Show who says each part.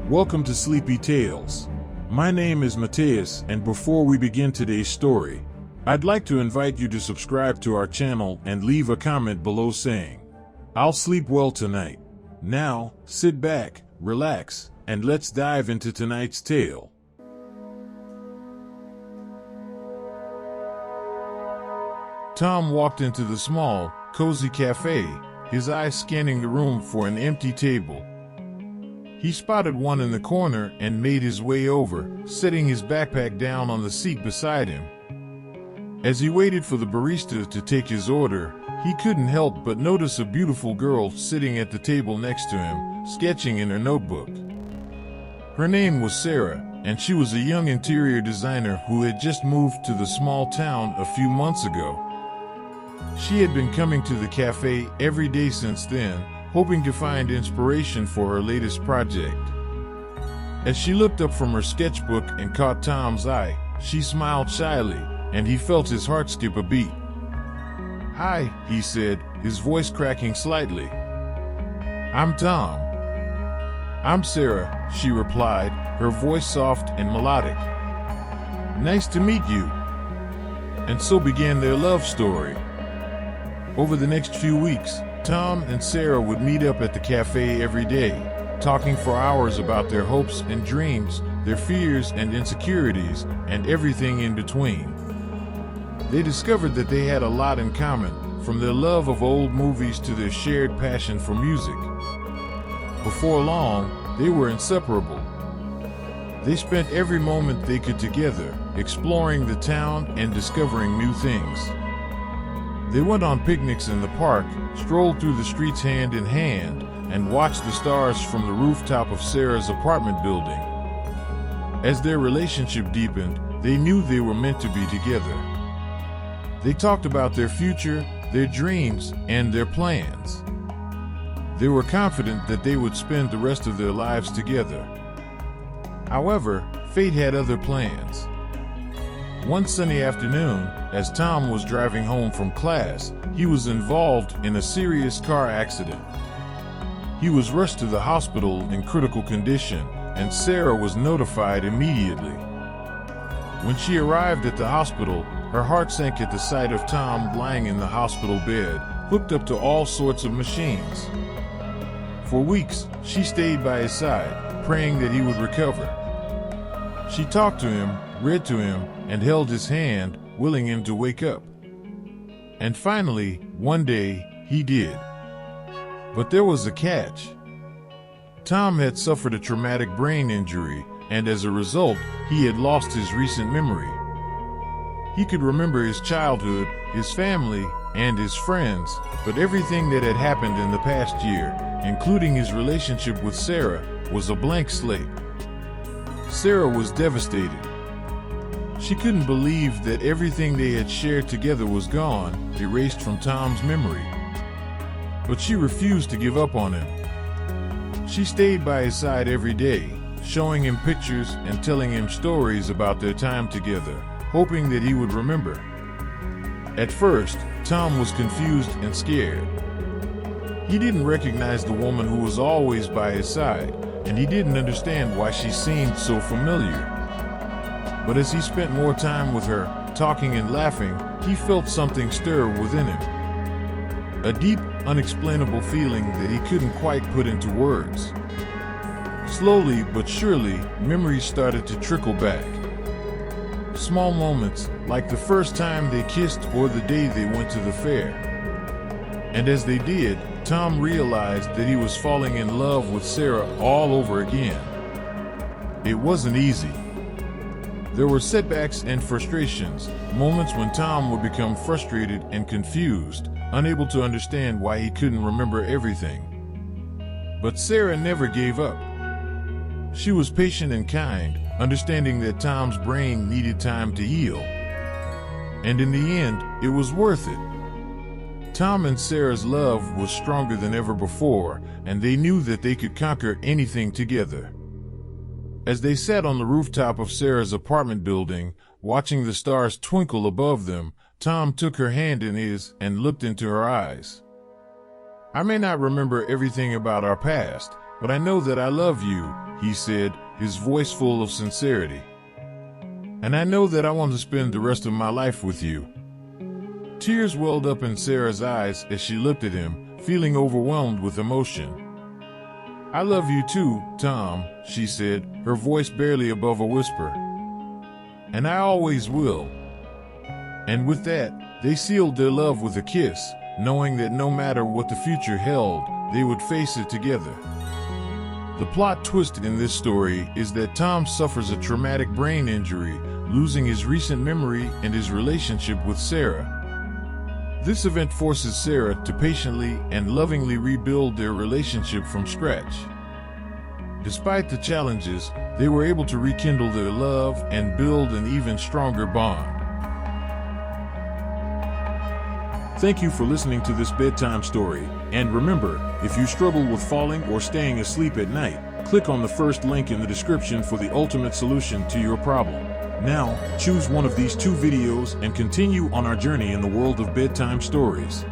Speaker 1: Welcome to Sleepy Tales. My name is Mateus, and before we begin today's story, I'd like to invite you to subscribe to our channel and leave a comment below saying, "I'll sleep well tonight." Now, sit back, relax, and let's dive into tonight's tale. Tom walked into the small, cozy cafe, his eyes scanning the room for an empty table. He spotted one in the corner and made his way over, setting his backpack down on the seat beside him. As he waited for the barista to take his order, he couldn't help but notice a beautiful girl sitting at the table next to him, sketching in her notebook. Her name was Sarah, and she was a young interior designer who had just moved to the small town a few months ago. She had been coming to the cafe every day since then, hoping to find inspiration for her latest project. As she looked up from her sketchbook and caught Tom's eye, she smiled shyly, and he felt his heart skip a beat. "Hi," he said, his voice cracking slightly. "I'm Tom." "I'm Sarah," she replied, her voice soft and melodic. "Nice to meet you." And so began their love story. Over the next few weeks, Tom and Sarah would meet up at the cafe every day, talking for hours about their hopes and dreams, their fears and insecurities, and everything in between. They discovered that they had a lot in common, from their love of old movies to their shared passion for music. Before long, they were inseparable. They spent every moment they could together, exploring the town and discovering new things. They went on picnics in the park, strolled through the streets hand in hand, and watched the stars from the rooftop of Sarah's apartment building. As their relationship deepened, they knew they were meant to be together. They talked about their future, their dreams, and their plans. They were confident that they would spend the rest of their lives together. However, fate had other plans. One sunny afternoon, as Tom was driving home from class, he was involved in a serious car accident. He was rushed to the hospital in critical condition, and Sarah was notified immediately. When she arrived at the hospital, her heart sank at the sight of Tom lying in the hospital bed, hooked up to all sorts of machines. For weeks, she stayed by his side, praying that he would recover. She talked to him, read to him, and held his hand, willing him to wake up. And finally, one day, he did. But there was a catch. Tom had suffered a traumatic brain injury, and as a result, he had lost his recent memory. He could remember his childhood, his family, and his friends, but everything that had happened in the past year, including his relationship with Sarah, was a blank slate. Sarah was devastated. She couldn't believe that everything they had shared together was gone, erased from Tom's memory. But she refused to give up on him. She stayed by his side every day, showing him pictures and telling him stories about their time together, hoping that he would remember. At first, Tom was confused and scared. He didn't recognize the woman who was always by his side, and he didn't understand why she seemed so familiar. But as he spent more time with her, talking and laughing, he felt something stir within him. A deep, unexplainable feeling that he couldn't quite put into words. Slowly but surely, memories started to trickle back. Small moments, like the first time they kissed or the day they went to the fair. And as they did, Tom realized that he was falling in love with Sarah all over again. It wasn't easy. There were setbacks and frustrations, moments when Tom would become frustrated and confused, unable to understand why he couldn't remember everything. But Sarah never gave up. She was patient and kind, understanding that Tom's brain needed time to heal. And in the end, it was worth it. Tom and Sarah's love was stronger than ever before, and they knew that they could conquer anything together. As they sat on the rooftop of Sarah's apartment building, watching the stars twinkle above them, Tom took her hand in his and looked into her eyes. "I may not remember everything about our past," "But I know that I love you," he said, his voice full of sincerity. "And I know that I want to spend the rest of my life with you." Tears welled up in Sarah's eyes as she looked at him, feeling overwhelmed with emotion. "I love you too, Tom," she said, her voice barely above a whisper. "And I always will." And with that, they sealed their love with a kiss, knowing that no matter what the future held, they would face it together. The plot twist in this story is that Tom suffers a traumatic brain injury, losing his recent memory and his relationship with Sarah. This event forces Sarah to patiently and lovingly rebuild their relationship from scratch. Despite the challenges, they were able to rekindle their love and build an even stronger bond. Thank you for listening to this bedtime story, and remember, if you struggle with falling or staying asleep at night, click on the first link in the description for the ultimate solution to your problem. Now, choose one of these two videos and continue on our journey in the world of bedtime stories.